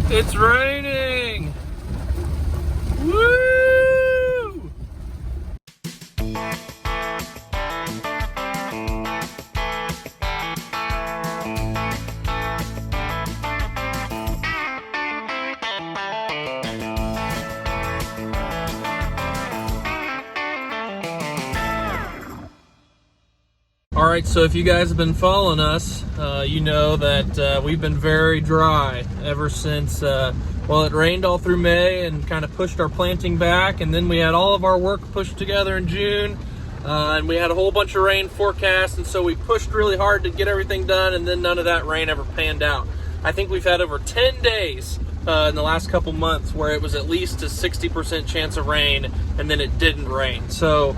It's raining! Woo! All right, so if you guys have been following us, you know that we've been very dry ever since, well, it rained all through May and kind of pushed our planting back, and then we had all of our work pushed together in June, and we had a whole bunch of rain forecast, and so we pushed really hard to get everything done, and then none of that rain ever panned out. I think we've had over 10 days in the last couple months where it was at least a 60% chance of rain, and then it didn't rain. So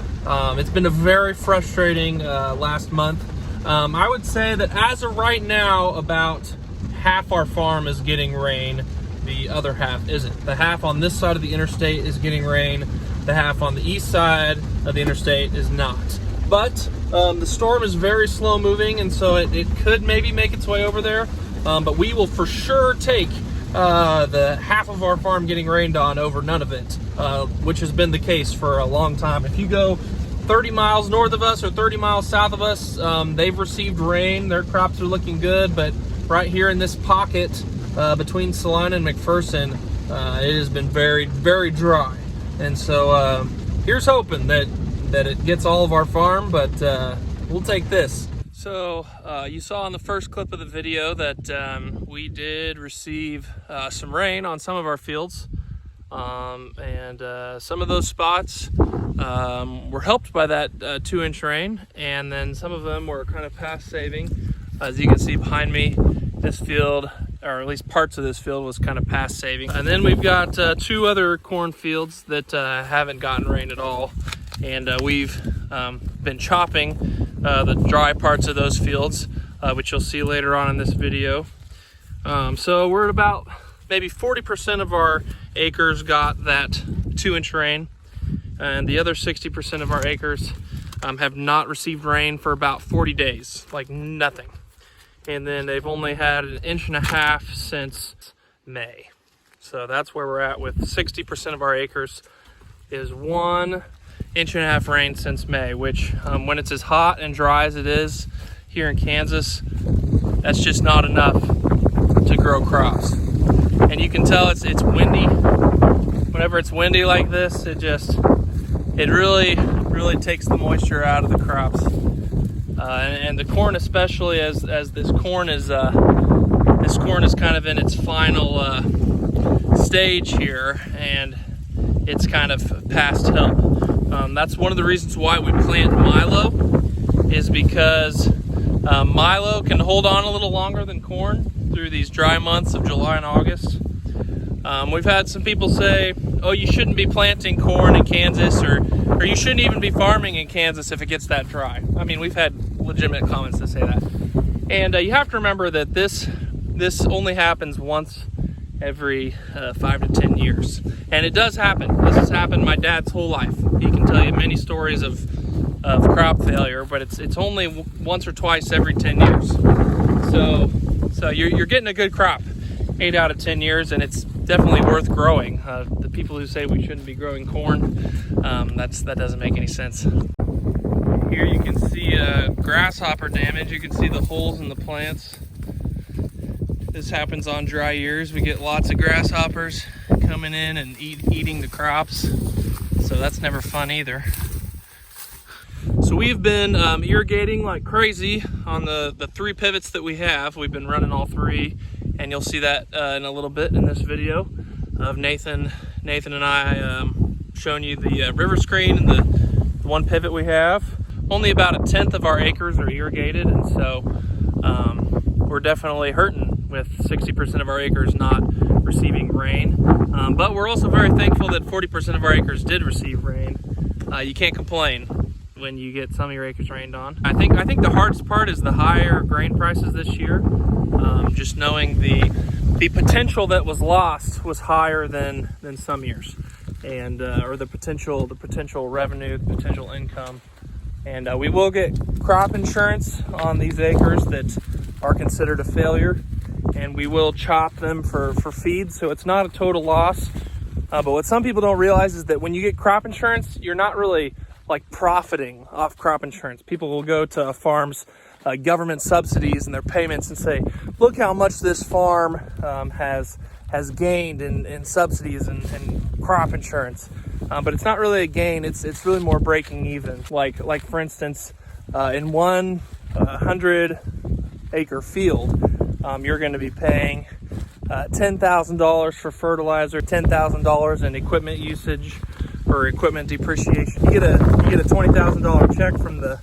it's been a very frustrating last month. I would say that as of right now, about half our farm is getting rain. The other half isn't. The half on this side of the interstate is getting rain. The half on the east side of the interstate is not. But the storm is very slow moving, and so it could maybe make its way over there. But we will for sure take the half of our farm getting rained on over none of it, which has been the case for a long time. If you go 30 miles north of us or 30 miles south of us, they've received rain. Their crops are looking good, but right here in this pocket between Salina and McPherson, it has been very, very dry. And so here's hoping that it gets all of our farm, but we'll take this. So you saw in the first clip of the video that we did receive some rain on some of our fields, and some of those spots were helped by that 2-inch rain, and then some of them were kind of past saving. As you can see behind me, this field, or at least parts of this field, was kind of past saving. And then we've got 2 other corn fields that haven't gotten rain at all, and we've been chopping the dry parts of those fields, which you'll see later on in this video. So we're at about maybe 40% of our acres got that 2-inch rain, and the other 60% of our acres have not received rain for about 40 days, like nothing. And then they've only had 1.5 inches since May. So that's where we're at with 60% of our acres is 1.5 inches rain since May, which when it's as hot and dry as it is here in Kansas, that's just not enough to grow crops. And you can tell it's windy. Whenever it's windy like this, it really takes the moisture out of the crops. And the corn, especially as this corn is kind of in its final stage here, and it's kind of past help. That's one of the reasons why we plant milo, is because milo can hold on a little longer than corn through these dry months of July and August. We've had some people say, oh, you shouldn't be planting corn in Kansas, or you shouldn't even be farming in Kansas if it gets that dry. I mean, we've had legitimate comments that say that. And you have to remember that this only happens once every 5 to 10 years. And it does happen. This has happened my dad's whole life. He can tell you many stories of crop failure, but it's only once or twice every 10 years. So you're getting a good crop 8 out of 10 years, and it's definitely worth growing. The people who say we shouldn't be growing corn, that doesn't make any sense. Here you can see grasshopper damage. You can see the holes in the plants. This happens on dry years. We get lots of grasshoppers coming in and eating the crops, so that's never fun either. So we've been irrigating like crazy on the 3 pivots that we have. We've been running all 3, and you'll see that in a little bit in this video of Nathan and I showing you the Riverscreen and the 1 pivot we have. Only about 1/10 of our acres are irrigated, and so we're definitely hurting with 60% of our acres not receiving rain. But we're also very thankful that 40% of our acres did receive rain. You can't complain when you get some of your acres rained on. I think the hardest part is the higher grain prices this year. Just knowing the potential that was lost was higher than some years, and or the potential revenue, the potential income. And we will get crop insurance on these acres that are considered a failure, and we will chop them for feed, so it's not a total loss. But what some people don't realize is that when you get crop insurance, you're not really like profiting off crop insurance. People will go to farms, government subsidies and their payments and say, look how much this farm has gained in subsidies and crop insurance. But it's not really a gain, it's really more breaking even. Like for instance, in one 100-acre field, you're going to be paying $10,000 for fertilizer, $10,000 in equipment usage or equipment depreciation. You get a $20,000 check from the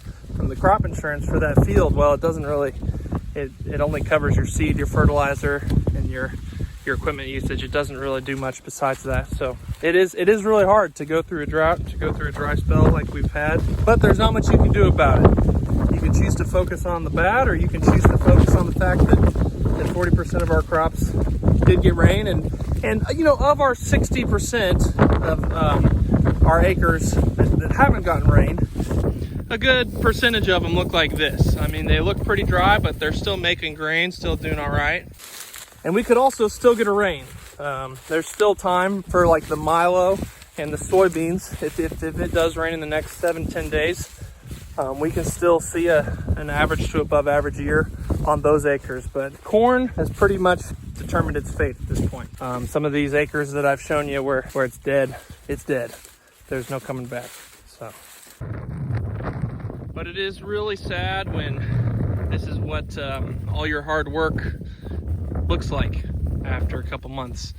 crop insurance for that field. Well, it doesn't really. It only covers your seed, your fertilizer, and your equipment usage. It doesn't really do much besides that. So it is really hard to go through a drought, to go through a dry spell like we've had. But there's not much you can do about it. You can choose to focus on the bad, or you can choose to focus on the fact that 40% of our crops did get rain, and you know, of our 60% of our acres that haven't gotten rain, a good percentage of them look like this. I mean, they look pretty dry, but they're still making grain, still doing all right. And we could also still get a rain. There's still time for like the milo and the soybeans. If it does rain in the next 7-10 days, we can still see an average to above average year on those acres. But corn has pretty much determined its fate at this point. Some of these acres that I've shown you where it's dead, it's dead. There's no coming back. So, but it is really sad when this is what all your hard work looks like after a couple months.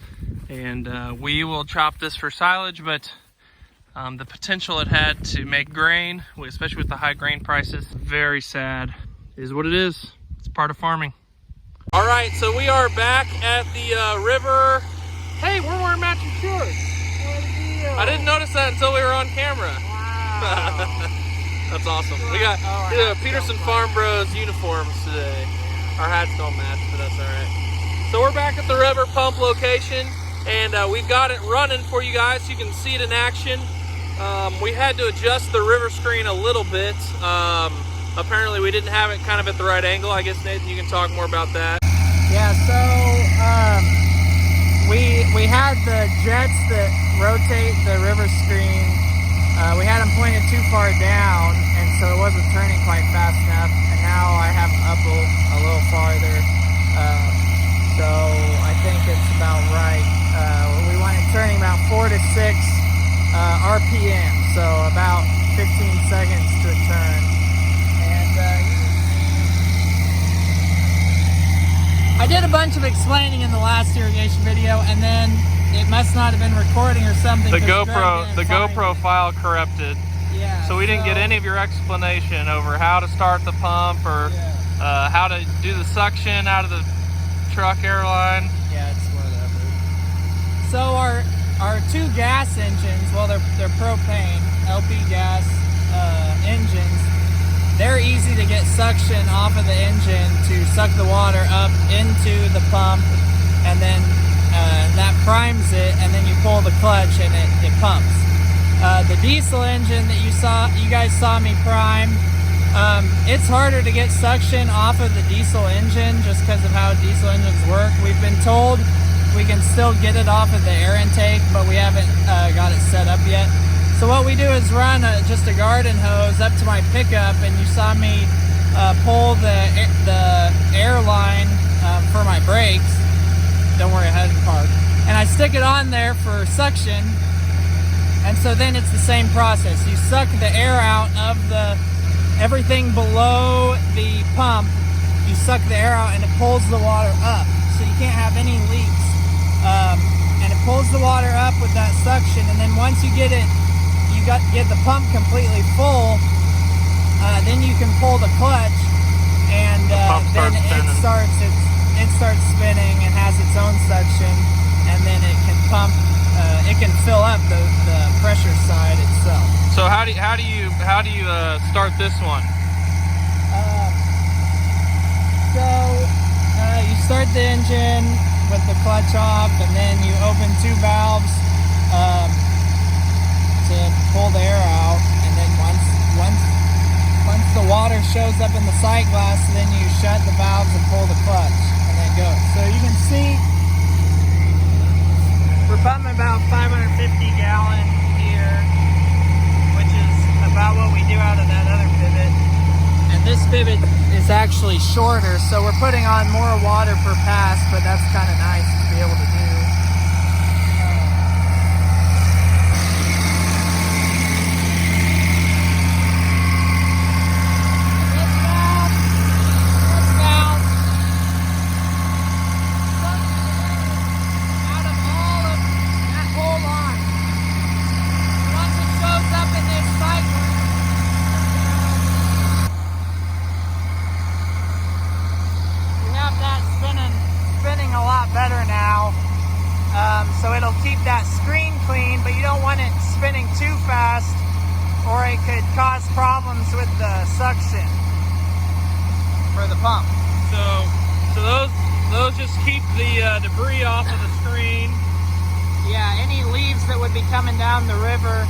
And we will chop this for silage, but the potential it had to make grain, especially with the high grain prices, very sad. It is what it is. It's part of farming. All right, so we are back at the river. Hey, we're wearing matching shorts. I didn't notice that until we were on camera. Wow. That's awesome. We got Peterson Farm Bros uniforms today. Our hats don't match, but that's all right. So we're back at the river pump location, and we've got it running for you guys so you can see it in action. We had to adjust the Riverscreen a little bit. Apparently we didn't have it kind of at the right angle. I guess, Nathan, you can talk more about that. Yeah, so we had the jets that rotate the Riverscreen. We had them pointed too far down, and so it wasn't turning quite fast enough. And now I have them up a little farther. So I think it's about right. We want it turning about 4 to 6 RPM, so about 15 seconds to a turn. I did a bunch of explaining in the last irrigation video, and then it must not have been recording or something. The GoPro file corrupted. Yeah. So we didn't get any of your explanation over how to start the pump or how to do the suction out of the truck airline. Yeah, it's whatever. So our two gas engines, well, they're propane LP gas engines. They're easy to get suction off of the engine to suck the water up into the pump, and then that primes it, and then you pull the clutch and it pumps. The diesel engine that you guys saw me prime, it's harder to get suction off of the diesel engine just because of how diesel engines work. We've been told we can still get it off of the air intake, but we haven't got it set up yet. So what we do is run just a garden hose up to my pickup, and you saw me pull the air line for my brakes. Don't worry, I hadn't parked. And I stick it on there for suction, and so then it's the same process. You suck the air out of everything below the pump. You suck the air out, and it pulls the water up, so you can't have any leaks. And it pulls the water up with that suction, and then once you get the pump completely full, then you can pull the clutch, and then it starts spinning and has its own suction, and then it can pump. It can fill up the pressure side itself. So how do you start this one? You start the engine with the clutch off, and then you open two valves to pull the air out, and then once the water shows up in the sight glass, then you shut the valves and pull the clutch, and then go. So you can see we're pumping about 550 gallon here, which is about what we do out of that other pivot. And this pivot is actually shorter, so we're putting on more water per pass, but that's kind of nice to be able to do. A lot better now, so it'll keep that screen clean, but you don't want it spinning too fast or it could cause problems with the suction for the pump. So those just keep the debris off of the screen. Yeah, any leaves that would be coming down the river.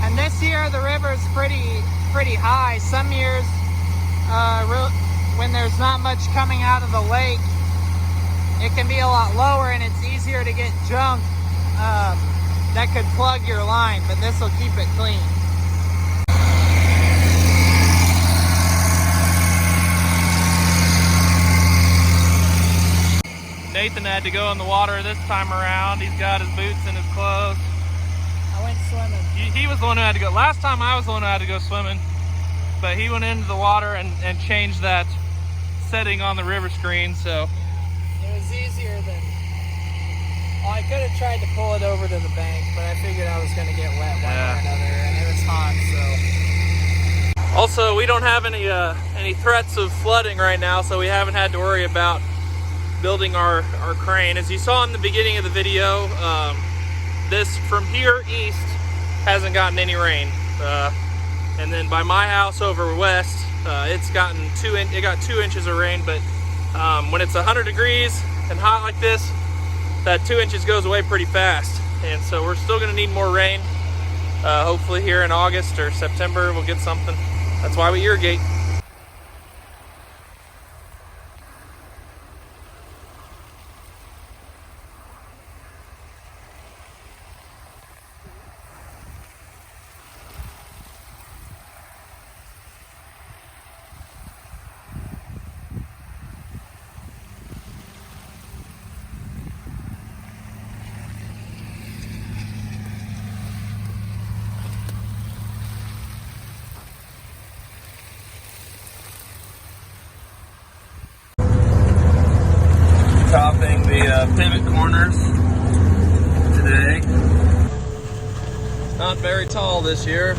And this year the river is pretty high. Some years when there's not much coming out of the lake, it can be a lot lower and it's easier to get junk that could plug your line, but this will keep it clean. Nathan had to go in the water this time around. He's got his boots and his clothes. I went swimming. He was the one who had to go. Last time I was the one who had to go swimming, but he went into the water and changed that setting on the Riverscreen, so. It was easier than... Well, I could have tried to pull it over to the bank, but I figured I was going to get wet one way or another, and it was hot, so... Also, we don't have any threats of flooding right now, so we haven't had to worry about building our crane. As you saw in the beginning of the video, this from here east hasn't gotten any rain. And then by my house over west, it got 2 inches of rain, but when it's 100 degrees and hot like this, that 2 inches goes away pretty fast. And so we're still gonna need more rain. Hopefully here in August or September, we'll get something. That's why we irrigate. Topping the pivot corners today. Not very tall this year.